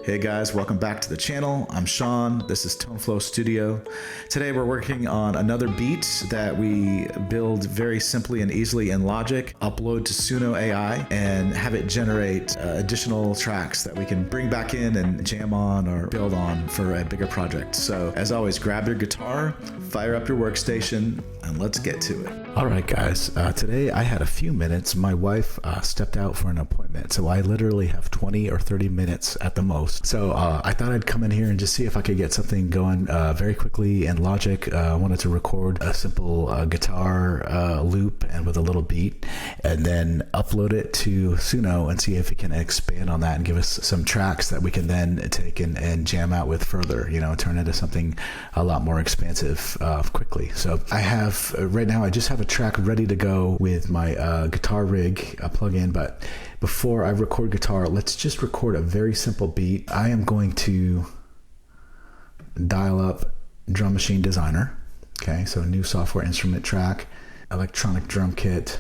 Hey guys, welcome back to the channel. I'm Sean. This is ToneFlow Studio. Today we're working on another beat that we build very simply and easily in Logic, upload to Suno AI, and have it generate additional tracks that we can bring back in and jam on or build on for a bigger project. So as always, grab your guitar, fire up your workstation, and let's get to it. All right, guys. Today I had a few minutes. My wife stepped out for an appointment, so I literally have 20 or 30 minutes at the most. So I thought I'd come in here and just see if I could get something going very quickly in Logic. I wanted to record a simple guitar loop and with a little beat, and then upload it to Suno and see if it can expand on that and give us some tracks that we can then take and jam out with further, you know, turn into something a lot more expansive quickly. So I have, right now I just have a track ready to go with my guitar rig plug-in, but before I record guitar, let's just record a very simple beat. I am going to dial up Drum Machine Designer. Okay, so new software instrument track, electronic drum kit,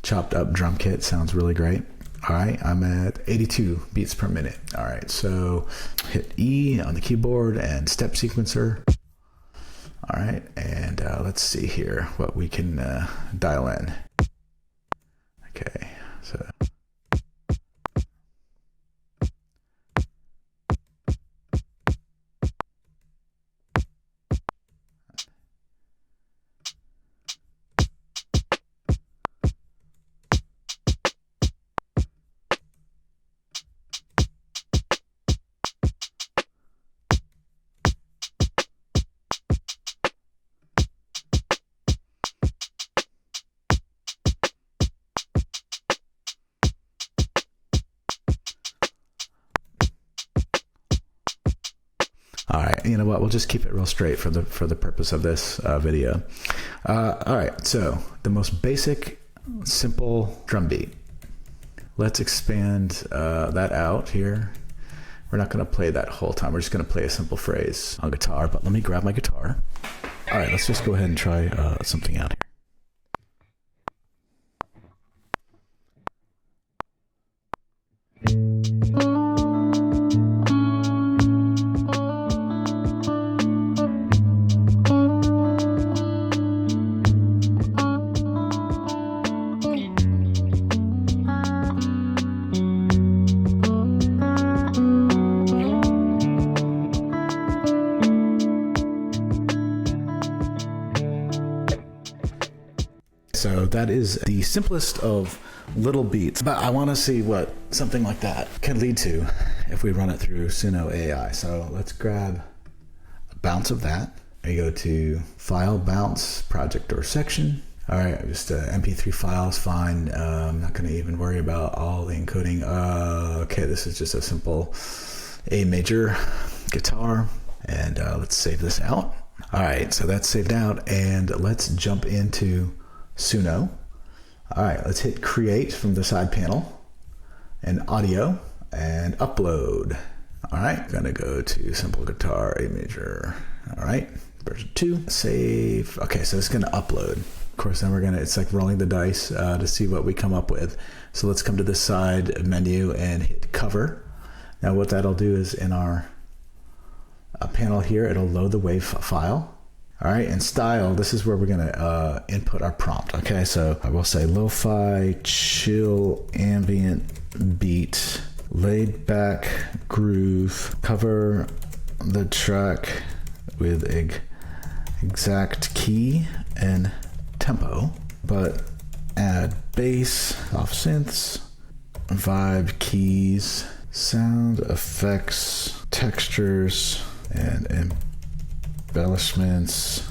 chopped up drum kit, sounds really great. All right, I'm at 82 beats per minute. All right, so hit E on the keyboard and step sequencer. All right, and let's see here what we can dial in. Okay, so. All right, you know what? We'll just keep it real straight for the purpose of this video. All right, so the most basic, simple drum beat. Let's expand that out here. We're not going to play that whole time. We're just going to play a simple phrase on guitar. But let me grab my guitar. All right, let's just go ahead and try something out here. So that is the simplest of little beats, but I want to see what something like that can lead to if we run it through Suno AI. So let's grab a bounce of that. I go to File, Bounce, Project or Section. All right, just MP3 files, fine. I'm not going to even worry about all the encoding. Okay, this is just a simple A major guitar, and let's save this out. All right, so that's saved out, and let's jump into Suno. All right, let's hit create from the side panel and audio and upload. All right, gonna go to simple guitar, A major. All right, version 2, save. Okay, so it's gonna upload. Of course, then it's like rolling the dice to see what we come up with. So let's come to this side menu and hit cover. Now what that'll do is in our panel here, it'll load the WAV file. All right, and style, this is where we're gonna input our prompt. Okay, so I will say lo-fi, chill, ambient beat, laid back groove, cover the track with exact key and tempo, but add bass, off synths, vibe keys, sound effects, textures, and embellishments,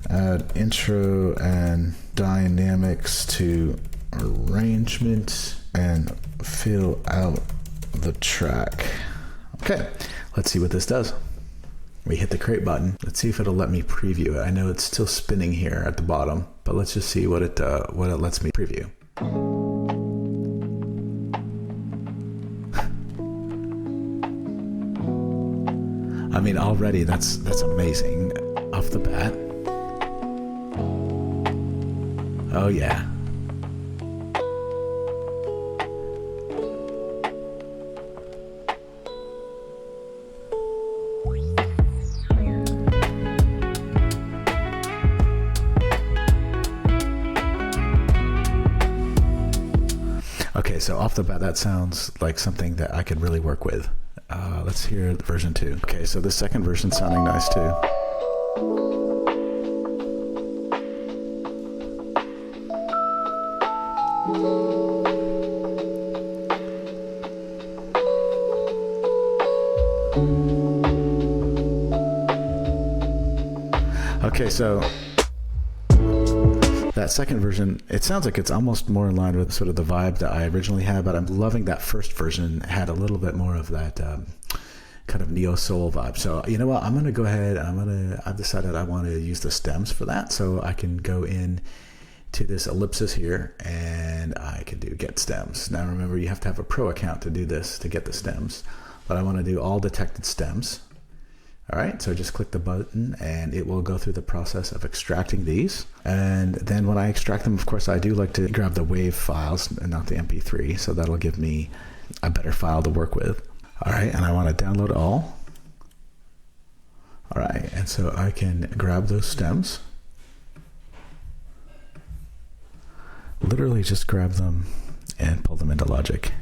add intro and dynamics to arrangement, and fill out the track. Okay, let's see what this does. We hit the create button. Let's see if it'll let me preview it. I know it's still spinning here at the bottom, but let's just see what it lets me preview. I mean, already that's amazing off the bat. Oh yeah. Okay, so off the bat, that sounds like something that I could really work with. Let's hear version 2. Okay, so the second version's sounding nice too. Okay, so that second version, it sounds like it's almost more in line with sort of the vibe that I originally had, but I'm loving that first version. It had a little bit more of that kind of neo soul vibe. So you know what, I'm gonna go ahead, I've decided I want to use the stems for that, so I can go in to this ellipsis here and I can do get stems. Now remember, you have to have a pro account to do this, to get the stems, but I want to do all detected stems. All right, so just click the button and it will go through the process of extracting these. And then when I extract them, of course, I do like to grab the WAV files and not the MP3, so that'll give me a better file to work with. All right, and I want to download all. All right, and so I can grab those stems. Literally just grab them and pull them into Logic.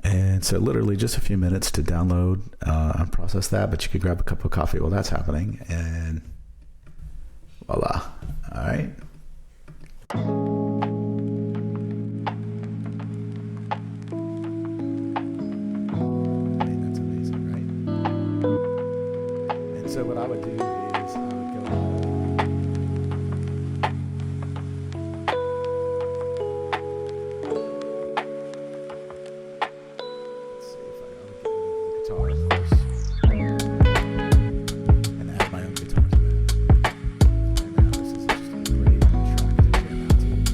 And so literally just a few minutes to download and process that, but you could grab a cup of coffee while that's happening, and voila. All right. That's amazing, right? And so what I would do is I would go guitar, of course, and add my own guitar to that. And now this is just a great track to jam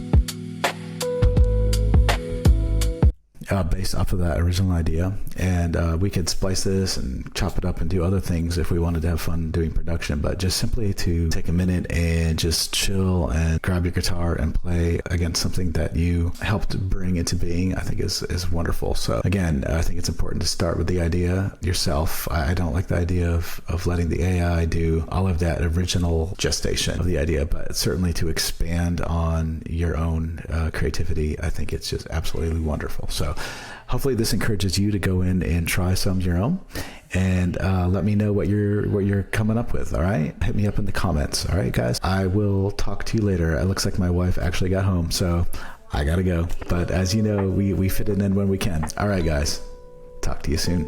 out to. Based off of that original idea, and we could splice this and chop it up and do other things if we wanted to have fun doing production, but just simply to take a minute and just chill and grab your guitar and play against something that you helped bring into being, I think is wonderful. So again, I think it's important to start with the idea yourself. I don't like the idea of letting the AI do all of that original gestation of the idea, but certainly to expand on your own creativity, I think it's just absolutely wonderful. So hopefully this encourages you to go in and try some of your own, and let me know what you're coming up with. All right, hit me up in the comments. All right, guys, I will talk to you later. It looks like my wife actually got home, so I gotta go. But as you know, we fit it in when we can. All right, guys, talk to you soon.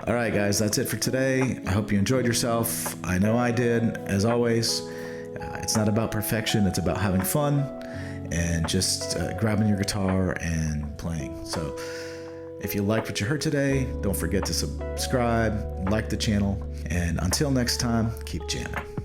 All right, guys, that's it for today. I hope you enjoyed yourself. I know I did. As always, it's not about perfection. It's about having fun and just grabbing your guitar and playing. So if you liked what you heard today, don't forget to subscribe, like the channel, and until next time, keep jamming.